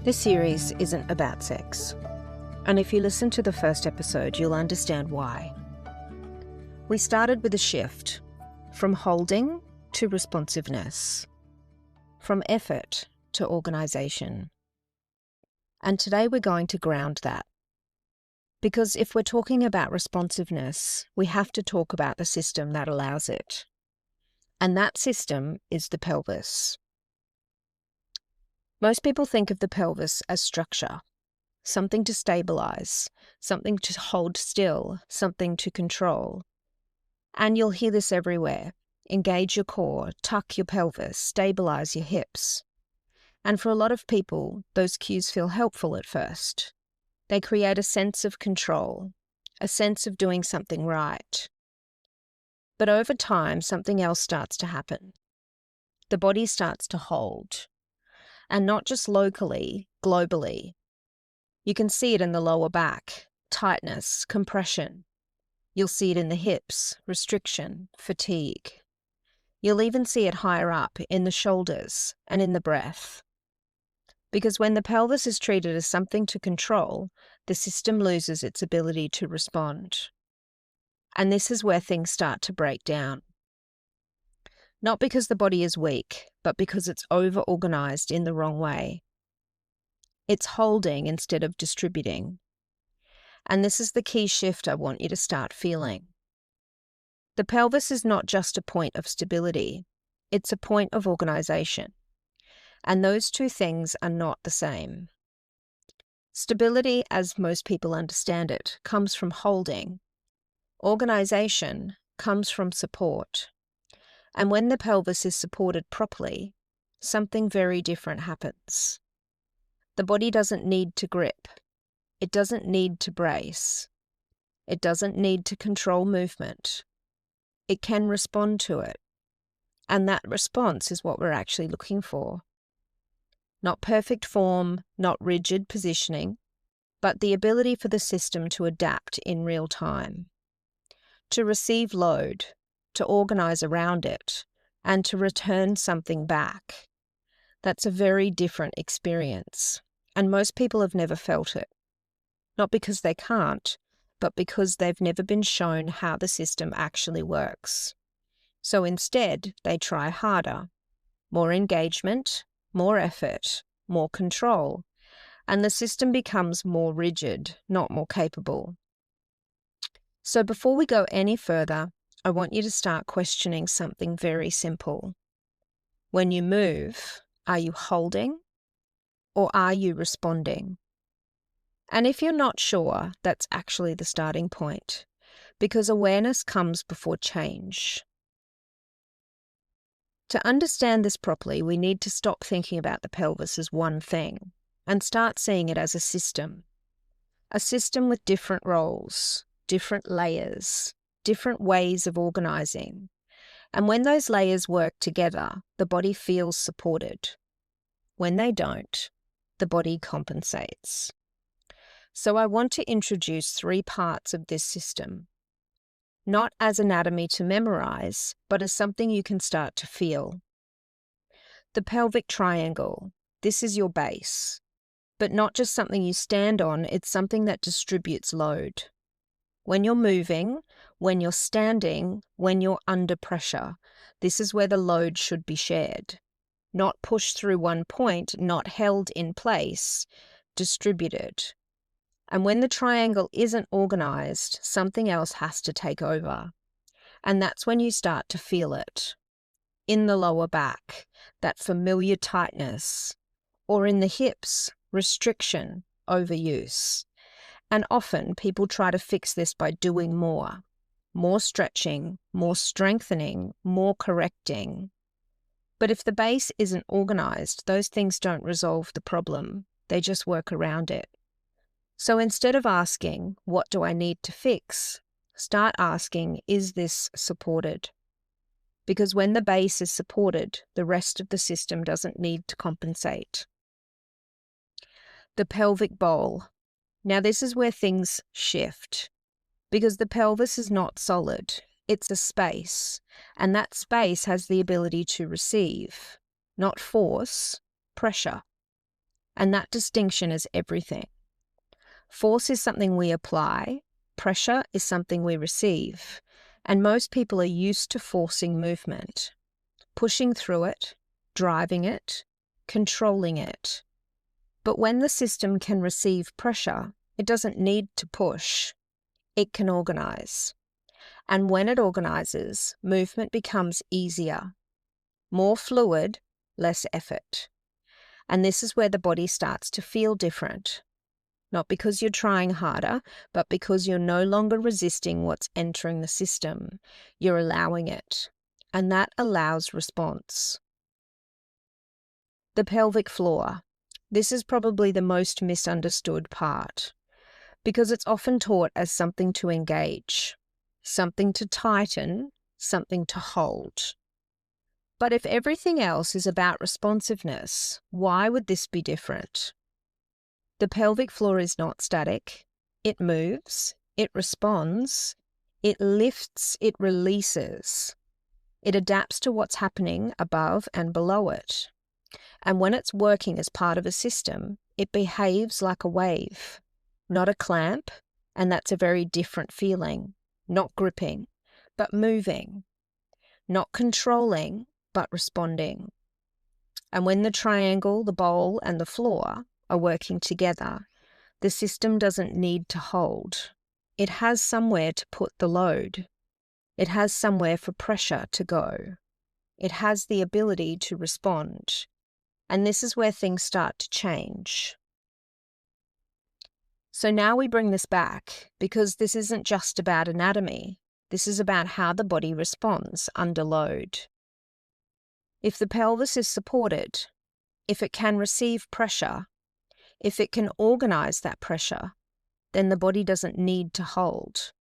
This series isn't about sex, and if you listen to the first episode, you'll understand why. We started with a shift from holding to responsiveness, from effort to organisation. And today we're going to ground that. Because if we're talking about responsiveness, we have to talk about the system that allows it. And that system is the pelvis. Most people think of the pelvis as structure, something to stabilise, something to hold still, something to control. And you'll hear this everywhere. Engage your core, tuck your pelvis, stabilise your hips. And for a lot of people, those cues feel helpful at first. They create a sense of control, a sense of doing something right. But over time, something else starts to happen. The body starts to hold. And not just locally, globally. You can see it in the lower back, tightness, compression. You'll see it in the hips, restriction, fatigue. You'll even see it higher up in the shoulders and in the breath. Because when the pelvis is treated as something to control, the system loses its ability to respond. And this is where things start to break down. Not because the body is weak, but because it's over-organised in the wrong way. It's holding instead of distributing. And this is the key shift I want you to start feeling. The pelvis is not just a point of stability, it's a point of organisation. And those two things are not the same. Stability, as most people understand it, comes from holding. Organisation comes from support. And when the pelvis is supported properly, something very different happens. The body doesn't need to grip. It doesn't need to brace. It doesn't need to control movement. It can respond to it. And that response is what we're actually looking for. Not perfect form, not rigid positioning, but the ability for the system to adapt in real time, to receive load, to organise around it, and to return something back. That's a very different experience, and most people have never felt it. Not because they can't, but because they've never been shown how the system actually works. So instead, they try harder. More engagement, more effort, more control, and the system becomes more rigid, not more capable. So before we go any further, I want you to start questioning something very simple. When you move, are you holding or are you responding? And if you're not sure, that's actually the starting point, because awareness comes before change. To understand this properly, we need to stop thinking about the pelvis as one thing and start seeing it as a system with different roles, different layers, different ways of organising. And when those layers work together, the body feels supported. When they don't, the body compensates. So I want to introduce 3 parts of this system, not as anatomy to memorise, but as something you can start to feel. The pelvic triangle, this is your base, but not just something you stand on, it's something that distributes load. When you're moving, when you're standing, when you're under pressure, this is where the load should be shared. Not pushed through one point, not held in place, distributed. And when the triangle isn't organised, something else has to take over. And that's when you start to feel it. In the lower back, that familiar tightness. Or in the hips, restriction, overuse. And often people try to fix this by doing more. More stretching, more strengthening, more correcting. But if the base isn't organised, those things don't resolve the problem. They just work around it. So instead of asking, what do I need to fix? Start asking, is this supported? Because when the base is supported, the rest of the system doesn't need to compensate. The pelvic bowl. Now this is where things shift. Because the pelvis is not solid. It's a space. And that space has the ability to receive, not force, pressure. And that distinction is everything. Force is something we apply, pressure is something we receive, and most people are used to forcing movement, pushing through it, driving it, controlling it. But when the system can receive pressure, it doesn't need to push. It can organise. And when it organises, movement becomes easier, more fluid, less effort. And this is where the body starts to feel different. Not because you're trying harder, but because you're no longer resisting what's entering the system. You're allowing it. And that allows response. The pelvic floor. This is probably the most misunderstood part, because it's often taught as something to engage, something to tighten, something to hold. But if everything else is about responsiveness, why would this be different? The pelvic floor is not static. It moves, it responds, it lifts, it releases. It adapts to what's happening above and below it. And when it's working as part of a system, it behaves like a wave, not a clamp, and that's a very different feeling. Not gripping, but moving. Not controlling, but responding. And when the triangle, the bowl, and the floor are working together, the system doesn't need to hold. It has somewhere to put the load. It has somewhere for pressure to go. It has the ability to respond. And this is where things start to change. So now we bring this back, because this isn't just about anatomy. This is about how the body responds under load. If the pelvis is supported, if it can receive pressure, if it can organise that pressure, then the body doesn't need to hold.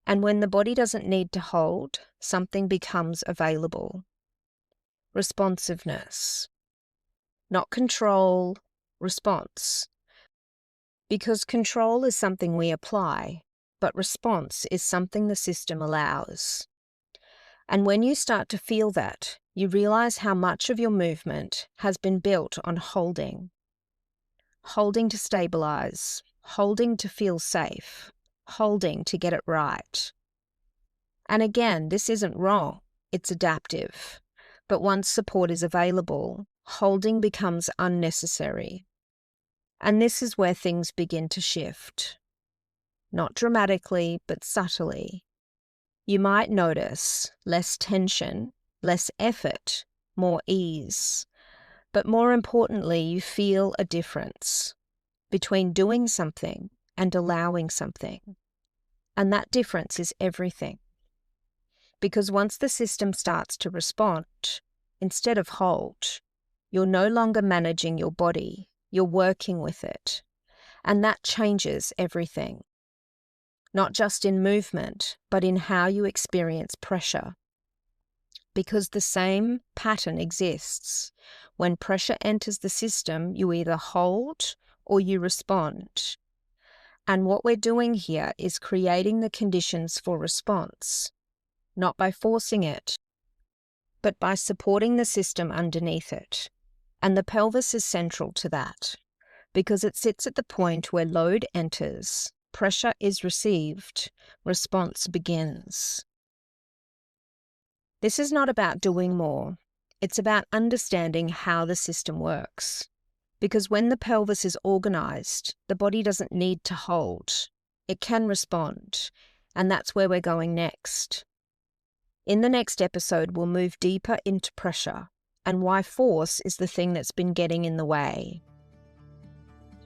And when the body doesn't need to hold, something becomes available. Responsiveness. Not control, response. Because control is something we apply, but response is something the system allows. And when you start to feel that, you realise how much of your movement has been built on holding. Holding to stabilise, holding to feel safe, holding to get it right. And again, this isn't wrong, it's adaptive. But once support is available, holding becomes unnecessary. And this is where things begin to shift. Not dramatically, but subtly. You might notice less tension, less effort, more ease. But more importantly, you feel a difference between doing something and allowing something. And that difference is everything. Because once the system starts to respond, instead of hold, you're no longer managing your body, you're working with it. And that changes everything. Not just in movement, but in how you experience pressure. Because the same pattern exists. When pressure enters the system, you either hold or you respond. And what we're doing here is creating the conditions for response, not by forcing it, but by supporting the system underneath it. And the pelvis is central to that, because it sits at the point where load enters, pressure is received, response begins. This is not about doing more. It's about understanding how the system works. Because when the pelvis is organised, the body doesn't need to hold. It can respond. And that's where we're going next. In the next episode, we'll move deeper into pressure and why force is the thing that's been getting in the way.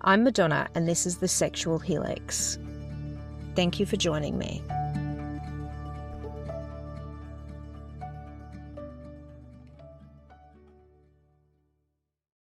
I'm Madonna, and this is the Sexual Helix. Thank you for joining me.